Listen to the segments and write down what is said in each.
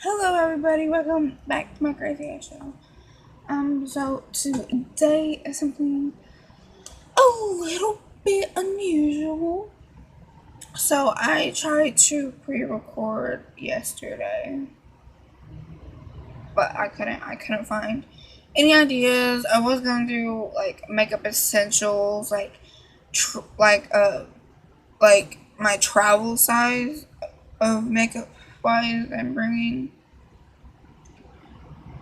Hello everybody, welcome back to my crazy ass show. So today is something a little bit unusual. So I tried to pre-record yesterday, but I couldn't find any ideas. I was gonna do like makeup essentials, like my travel size of makeup wise I'm bringing.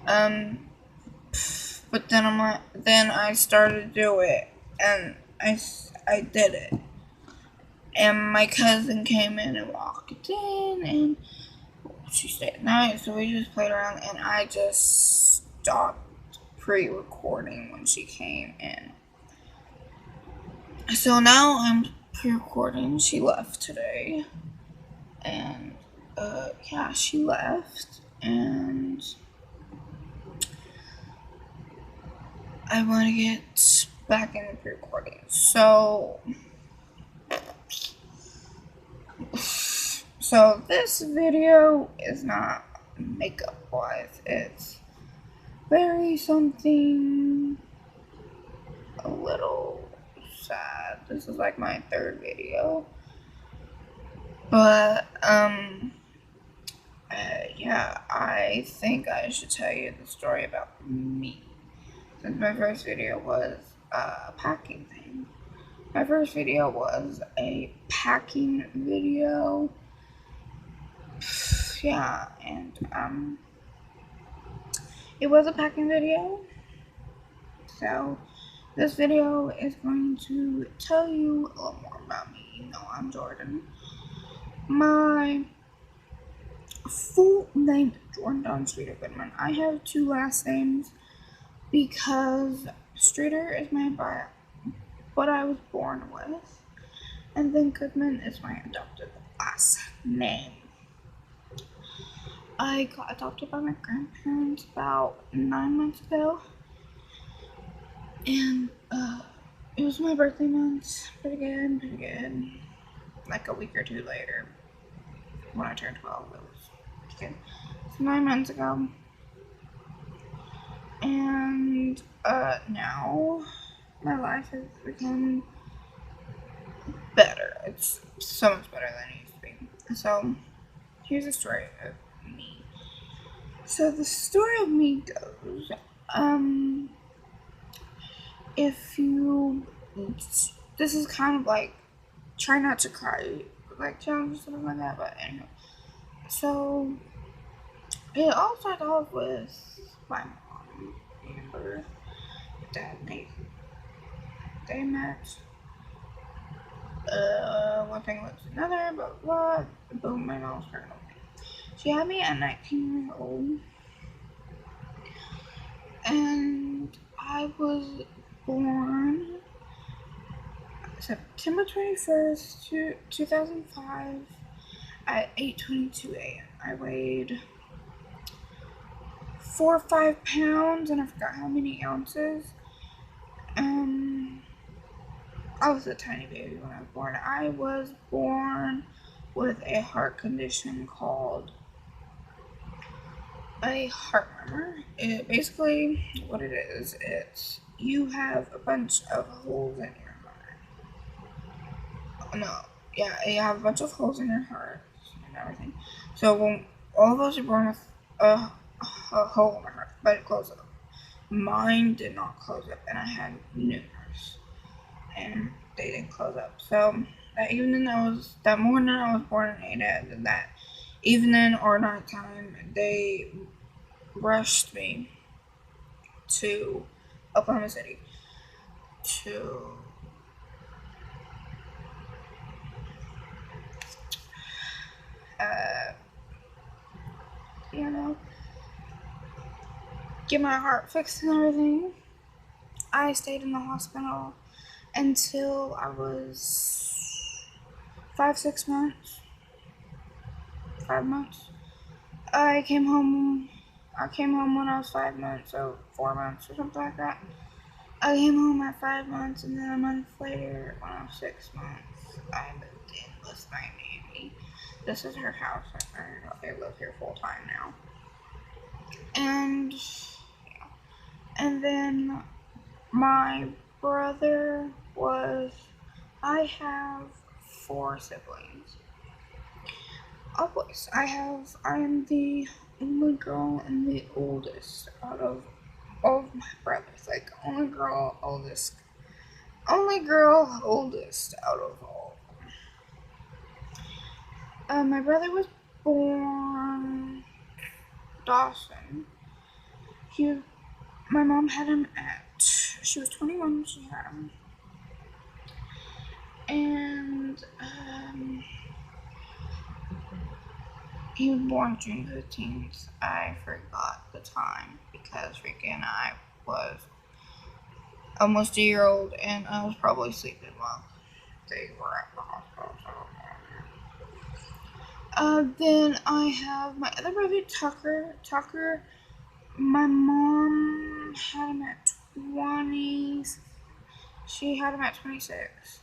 Um, But then then I started to do it, and I did it. And my cousin came in and walked in, and she stayed the night, so we just played around, and I just stopped pre-recording when she came in. So now I'm pre-recording. She left today, and yeah, she left, and I want to get back into pre-recording. So this video is not makeup wise. It's very something a little sad. This is like my third video. But yeah, I think I should tell you the story about me. Since my first video was a packing thing. My first video was a packing video. Yeah, and it was a packing video. So this video is going to tell you a little more about me. You know, I'm Jordan. My full name is Jordan Dawn Streeter Goodman. I have two last names because Streeter is what I was born with, and then Goodman is my adopted last name. I got adopted by my grandparents about 9 months ago, and it was my birthday month. Pretty good. Like a week or two later, when I turned 12, it was good. It's 9 months ago, and now my life has become better. It's so much better than it used to be. So here's a story of me. So the story of me goes, if you, this is kind of like try not to cry, like challenge or something like that. But anyway, so it all started off with my mom, Amber, dad, Nathan. They met. One thing led to another, but what? Boom, my mom was pregnant with me. She had me at 19 years old, and I was born September 21st, 2005 at 8:22 a.m. I weighed 4 or 5 pounds, and I forgot how many ounces. I was a tiny baby when I was born. I was born with a heart condition called a heart murmur. It basically, what it is, it's you have a bunch of holes in your heart. No, yeah, you have a bunch of holes in your heart and everything. So when all of us are born with a hole in my heart, but it closed up. Mine did not close up, and I had numerous, and they didn't close up. So that morning I was born in ADA, and that evening or nighttime they rushed me to Oklahoma City to uh, you know, get my heart fixed and everything. I stayed in the hospital until I was 5 6 months, 5 months. I came home. I came home when I was 5 months, so 4 months or something like that. I came home at 5 months, and then a month later, when I was 6 months, I moved in with my nanny. This is her house. I live here full time now. And then my brother was, I have 4 siblings. All boys. I am the only girl and the oldest out of all of my brothers. Like, only girl, oldest out of all. My brother was born Dawson. My mom had him she was 21 when she had him. And, he was born June 15th. I forgot the time because freaking I was almost a year old and I was probably sleeping while they were at the hospital. Then I have my other brother, Tucker. My mom had him at 20. She had him at 26.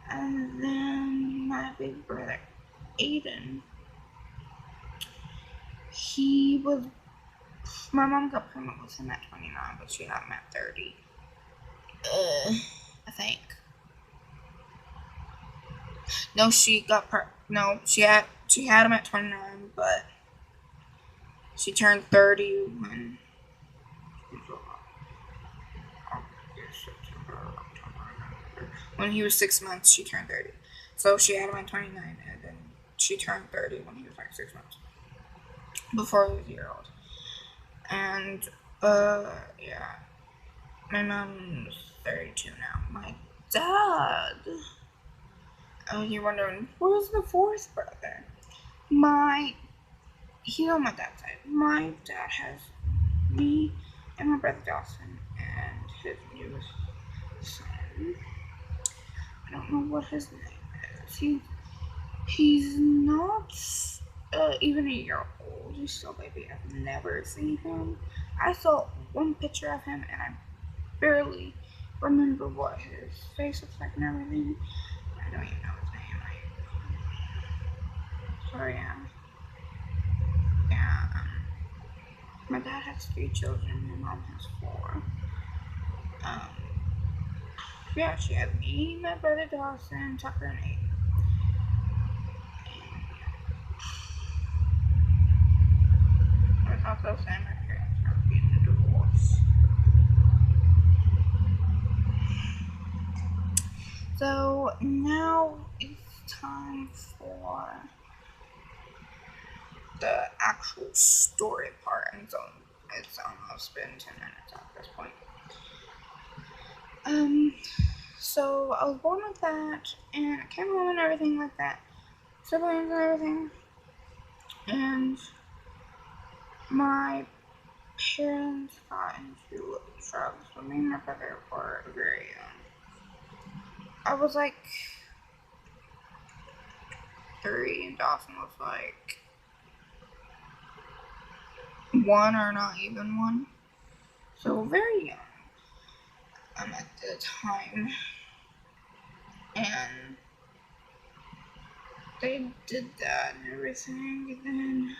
And then my big brother, Aiden. My mom got pregnant with him at 29, but she had him at 30. I think. No, she had him at 29, but she turned 30 when he was 6 months. She turned 30, so she had him at 29, and then she turned 30 when he was like 6 months, before he was a year old. And yeah, my mom's 32 now. My dad. Oh, you're wondering, who's the fourth brother? He's on my dad's side. My dad has me and my brother Dawson and his newest son. I don't know what his name is. He's not even a year old. He's still a baby. I've never seen him. I saw one picture of him and I barely remember what his face looks like and everything. I don't even know his name. So yeah. My dad has 3 children. My mom has 4. Yeah, she had me, my brother Dawson, Tucker, and Aiden. I was also saying my parents are getting a divorce. So now it's time for the actual story part, and it's almost been 10 minutes at this point. So I was born with that, and I came home and everything like that, siblings and everything, and my parents got into drugs when me and my brother were very young. I was like 3 and Dawson was like 1 or not even 1. So very young at the time. And they did that and everything. And then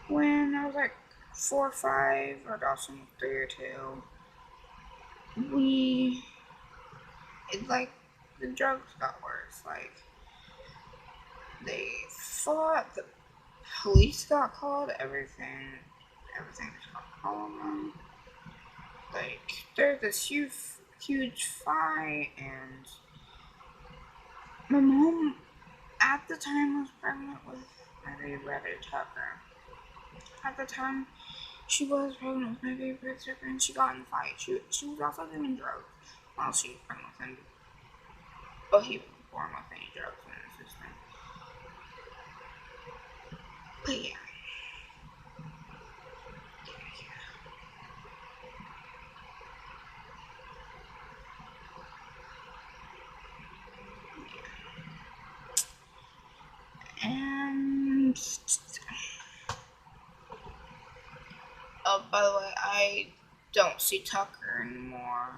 when I was like 4 or 5, or Dawson was 3 or 2, the drugs got worse. Like, they fought, the police got called, everything just got called on them. Like, there's this huge fight, and my mom at the time was pregnant with my baby brother Tucker. At the time, she was pregnant with my baby brother Tucker, and she got in a fight. She was also doing drugs while she was pregnant with him, but he wasn't born with any drugs in his system. But yeah. And by the way, I don't see Tucker anymore.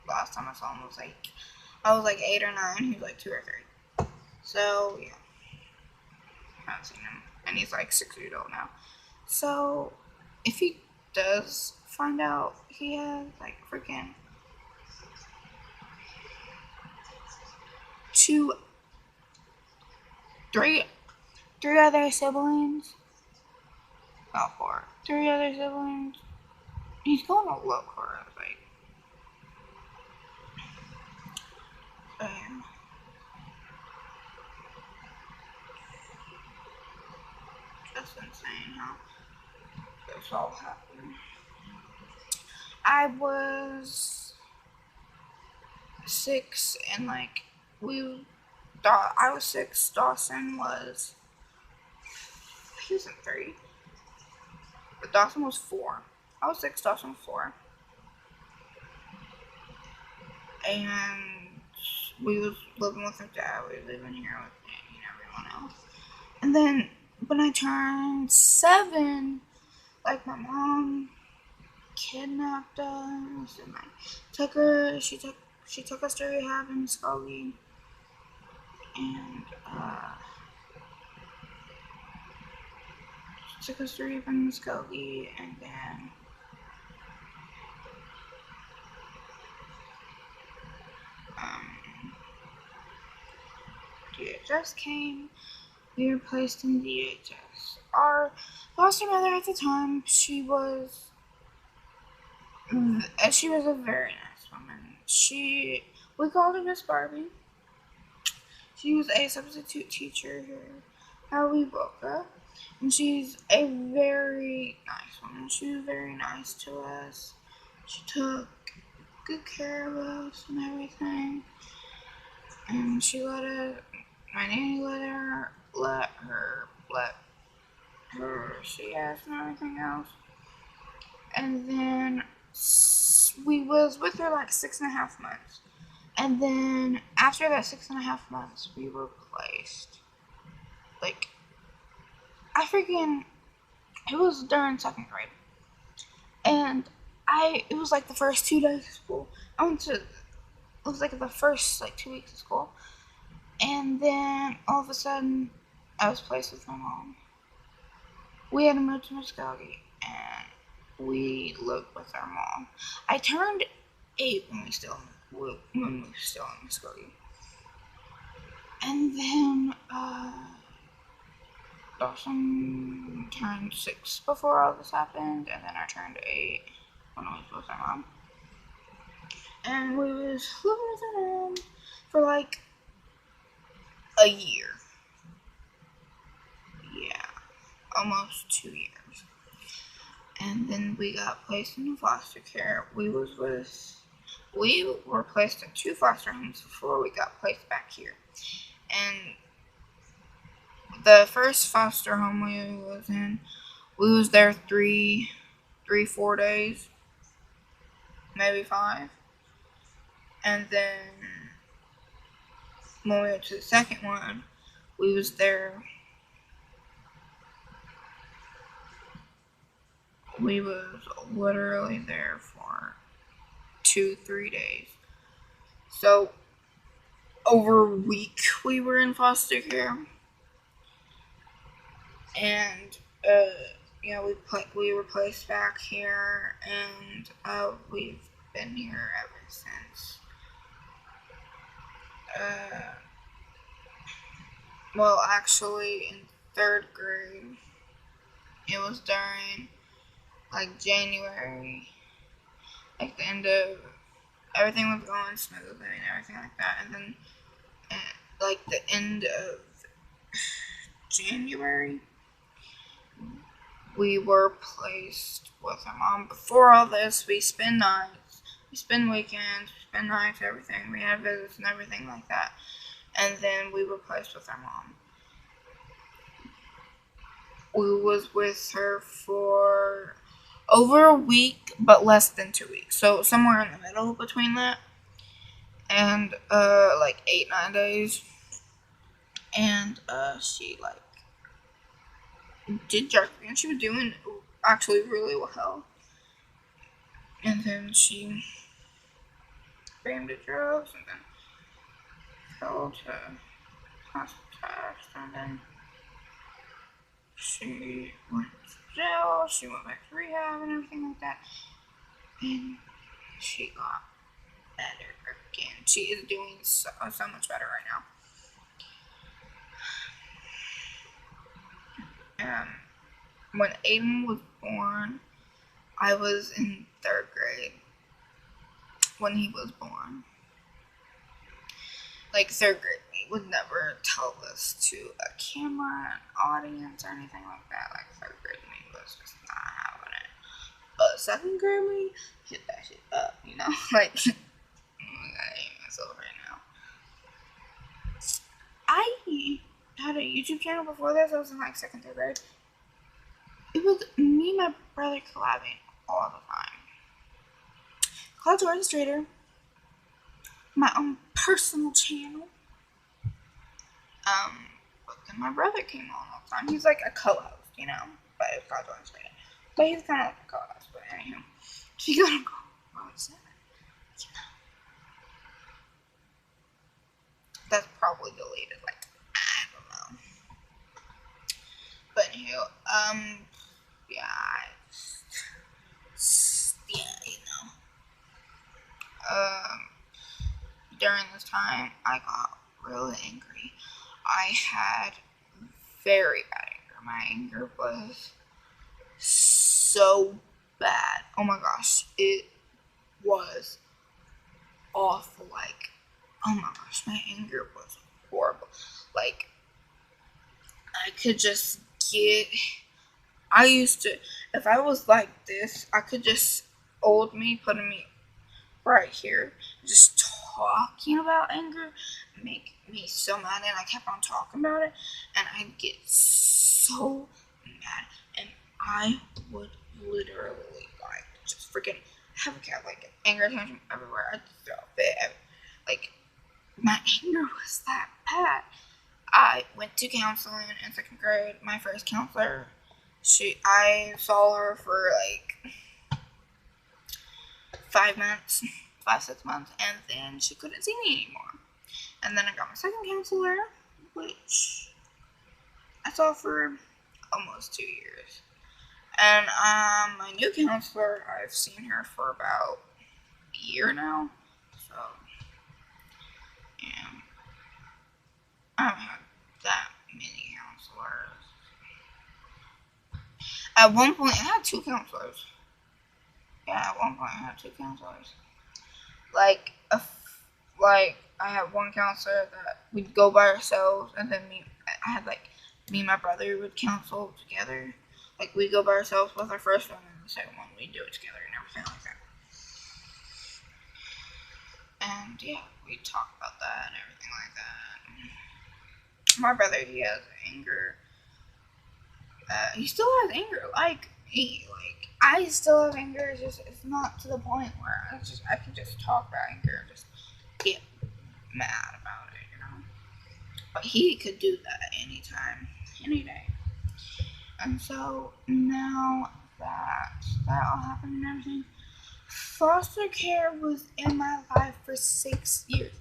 Last time I saw him I was like 8 or 9. He was like 2 or 3. So yeah, I haven't seen him, and he's like 6 years old now. So, if he does find out he has like freaking two, three, three other siblings, not four, three other siblings, he's going to look for us, like, um, just insane how this all happened. I was 6 and like we thought I was 6. Dawson was he was in 3, but Dawson was 4. I was 6. Dawson was 4, and we was living with her dad. We were living here with Danny and everyone else. And then when I turned 7, like my mom kidnapped us and like took her. She took us to rehab in Muskogee, and she took us to rehab in Muskogee, and then DHS came. We were placed in DHS. Our foster mother at the time, she was a very nice woman. We called her Miss Barbie. She was a substitute teacher here at Wewoka, and she's a very nice woman. She was very nice to us. She took good care of us and everything, and my nanny let her see us and everything else. And then we was with her like 6.5 months. And then after that 6.5 months, we were placed. Like, it was during 2nd grade. And it was like the first 2 days of school. It was like the first like 2 weeks of school. And then all of a sudden, I was placed with my mom. We had to move to Muskogee, and we lived with our mom. I turned 8 when we were still in Muskogee. And then Dawson turned 6 before all this happened, and then I turned 8 when I was with our mom. And we was living with our mom for like a year. Yeah, almost 2 years. And then we got placed in foster care. We were placed in 2 foster homes before we got placed back here. And the first foster home we was in, we was there 4 days, maybe 5. And then when we went to the second one, we was there. We was literally there for 2-3 days. So over a week we were in foster care, and we were placed back here, and we've been here ever since. Well, actually, in 3rd grade, it was during like January, like the end of everything was going smoothly and everything like that, and then like the end of January, we were placed with our mom. Before all this, we spend nights, we spend weekends, we spend nights, everything. We had visits and everything like that. And then we were placed with our mom. We was with her for over a week, but less than 2 weeks. So somewhere in the middle between that. And like 8-9 days. And she like did jerk, and she was doing actually really well. And then she famed to drugs, and then fell to hospital, and then she went to jail hospital. She went back to rehab and everything like that. And she got better again. She is doing so much better right now. When Aiden was born, I was in 3rd grade when he was born. Like 3rd grade, he would never tell this to a camera, an audience, or anything like that. Like 3rd grade me was just not having it. But 2nd grade me hit that shit up, you know? Like, I hate myself right now. I had a YouTube channel before this. I was in like 2nd, 3rd grade. It was me and my brother collabing all the time. Cloud Illustrator, my own personal channel. But then my brother came on all the time. He's like a co-host, you know, but it's Cloud Illustrator. But he's kind of like a co-host. But anywho, she got a co-host. You know, that's probably deleted. Like, I don't know. But anywho, yeah, you know. During this time, I got really angry. I had very bad anger. My anger was so bad. Oh my gosh, it was awful. Like, oh my gosh, my anger was horrible. Like, I could just get. I used to, if I was like this, I could just old me, putting me right here, just talking about anger, make me so mad, and I kept on talking about it, and I'd get so mad, and I would literally like just freaking have a cat like anger tantrum everywhere. I'd throw a fit. Like, my anger was that bad. I went to counseling in 2nd grade. My first counselor, I saw her for like 5 months, 6 months, and then she couldn't see me anymore. And then I got my 2nd counselor, which I saw for almost 2 years. And my new counselor, I've seen her for about a year now. So, yeah. I haven't had that many counselors. At one point, I had 2 counselors. Yeah, at one point, I had 2 counselors. Like, I had one counselor that we'd go by ourselves, and then me and my brother would counsel together. Like, we'd go by ourselves with our first one, and the second one we'd do it together and everything like that. And yeah, we'd talk about that and everything like that. My brother, he has anger. He still has anger, like me. Like, I still have anger. It's not to the point where I can just talk about anger and just get mad about it, you know. But he could do that anytime, any day. And so now that all happened and everything, foster care was in my life for 6 years.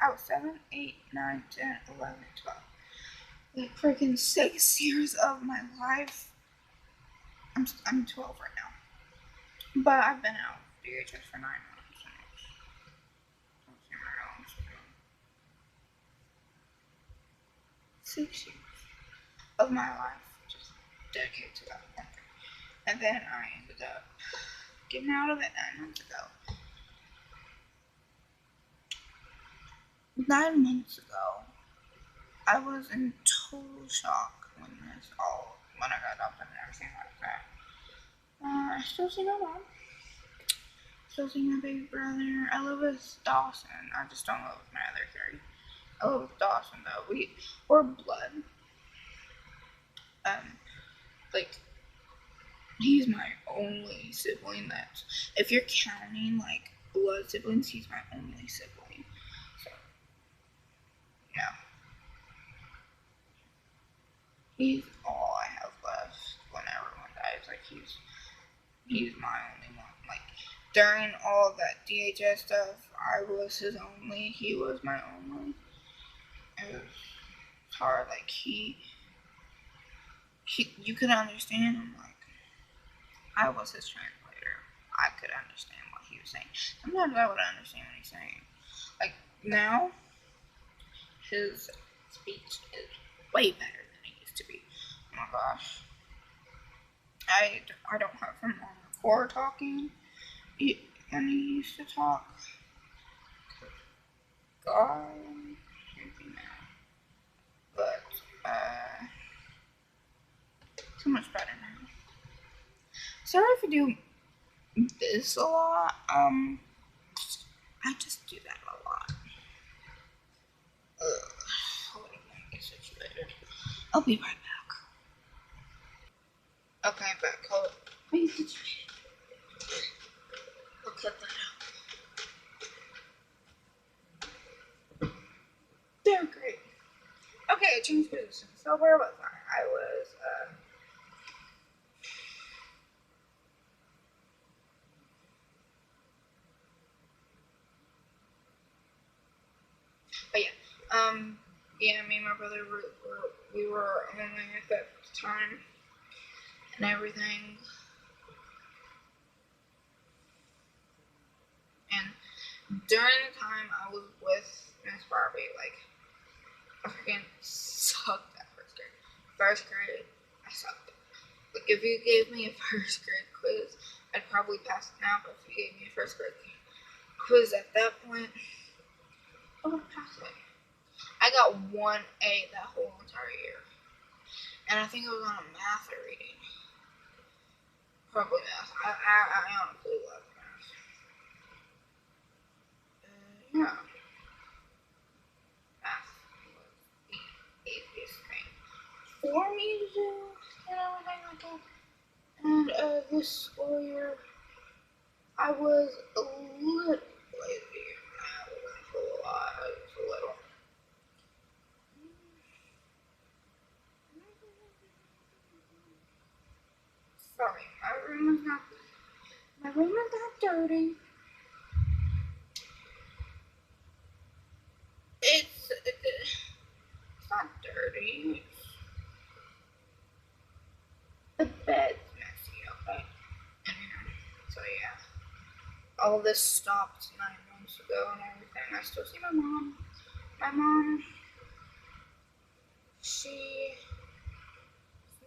I was 7, 8, 9, 10, 11, 12. Like freaking 6 years of my life. I'm 12 right now. But I've been out of DHS for 9 months. 6 years of my life just dedicated to that one thing. And then I ended up getting out of it 9 months ago. 9 months ago, I was in total shock when I got adopted and everything like that. I still see my mom. Still see my baby brother. I live with Dawson. I just don't live with my other three. I live with Dawson though. We're blood. Like, he's my only sibling that, if you're counting like blood siblings, he's my only sibling. So, yeah. He's all I have left when everyone dies. Like, he's my only one. Like, during all that DHS stuff, I was his only. He was my only. It was hard. Like, you could understand him. Like, I was his translator. I could understand what he was saying. Sometimes I would understand what he's saying. Like now, his speech is way better than it used to be. Oh my gosh. I don't have him on record talking. And he used to talk. God, but so much better now. Sorry if I do this a lot. I just do that a lot. Hold on, let me get situated. I'll be right back. Okay, back. Hold on. Let me get situated. I'll cut that out. They're great. Okay, I changed position. So where was I? I was, but yeah, me and my brother we were only at that time and everything. And during the time I was with Miss Barbie, like, I freaking sucked at first grade. First grade, I sucked. Like, if you gave me a first grade quiz, I'd probably pass it now, but if you gave me a first grade quiz at that point, I would have passed it. I got 1A that whole entire year. And I think it was on a math or reading. Probably math. I honestly love math. Yeah. Math was the easiest thing for me to do and everything like that. And this school year, I was a little lazy. I wasn't a lot. I was a little. Sorry, my room is not dirty. It's not dirty. The bed's messy, okay? So yeah, all this stopped 9 months ago and everything. I still see my mom. My mom, she's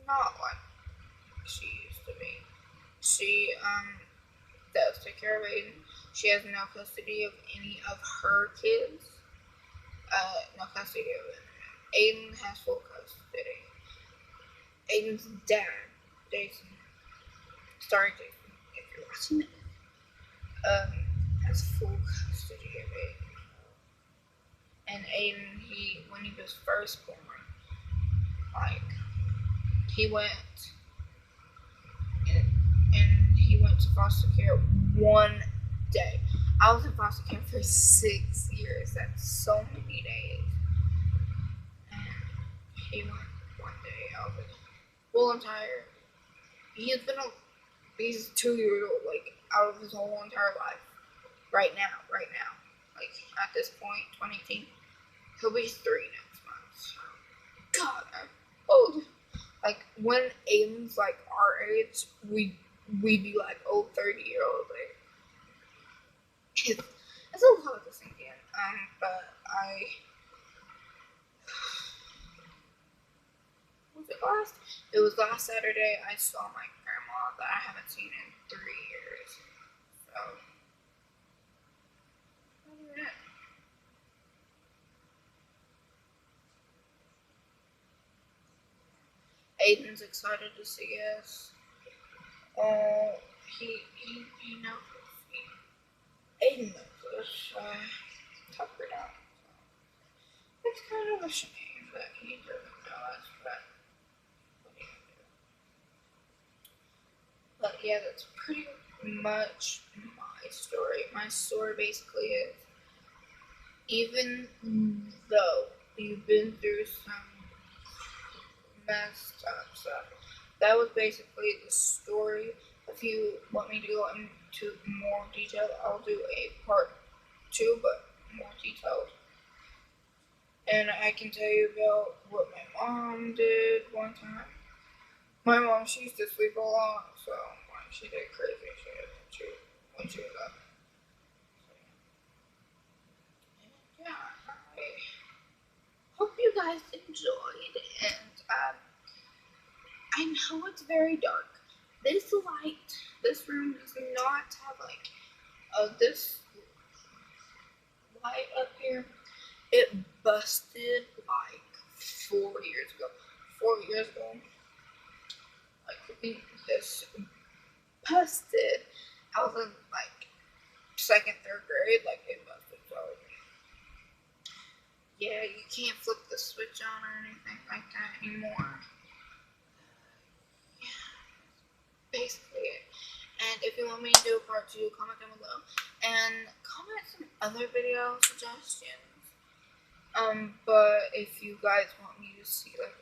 not like she used to be. She does take care of Aiden. She has no custody of any of her kids. No custody of it. Aiden has full custody. Aiden's dad, Jason. Sorry, Jason, if you're watching it. Has full custody of Aiden. And Aiden, when he was first born, like, he went and he went to foster care one day. I was in foster care for 6 years. That's so many days. And he went one day. I was like, full entire. He's 2 years old, like, out of his whole entire life. Right now. Like, at this point, 2018, he'll be 3 next month. God, I'm old. Like, when Aiden's like our age, we'd be like old 30-year-old. Like, it's a lot to sink in. But it was last Saturday I saw my grandma that I haven't seen in 3 years. So, Aiden's excited to see us. He knows us. Aiden knows us. Tucker down. It's kind of a shame that he doesn't know us, but what do you do? But yeah, that's pretty much my story. My story basically is, even though you've been through some messed up stuff, that was basically the story. If you want me to go into more detail, I'll do a part 2, but more detailed. And I can tell you about what my mom did one time. My mom, she used to sleep a lot, so she did crazy shit when she was up. Yeah, I hope you guys enjoyed, and I know it's very dark. This room does not have like this light up here. It busted like 4 years ago. 4 years ago, like this busted. I was in like second, third grade. Like it busted. So yeah, you can't flip the switch on or anything like that anymore. Yeah, basically it. And if you want me to do a part 2, comment down below and comment some other video suggestions. But if you guys want me to see like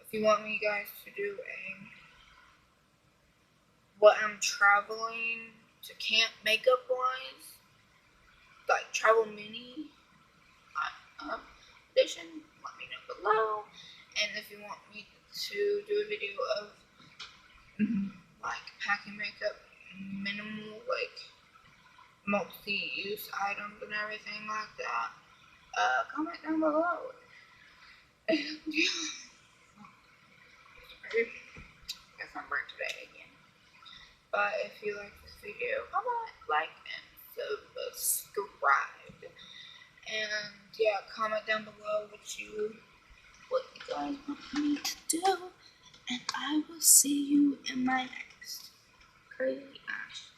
if you want me guys to do what I'm traveling to camp makeup wise, like travel mini edition, let me know below. And if you want me to do a video of like packing makeup minimal, like multi-use items and everything like that, comment down below. And yeah, I guess I'm burnt today again. But if you like this video, comment, like, and subscribe. And yeah, comment down below what you guys want me to do. And I will see you in my next crazy action.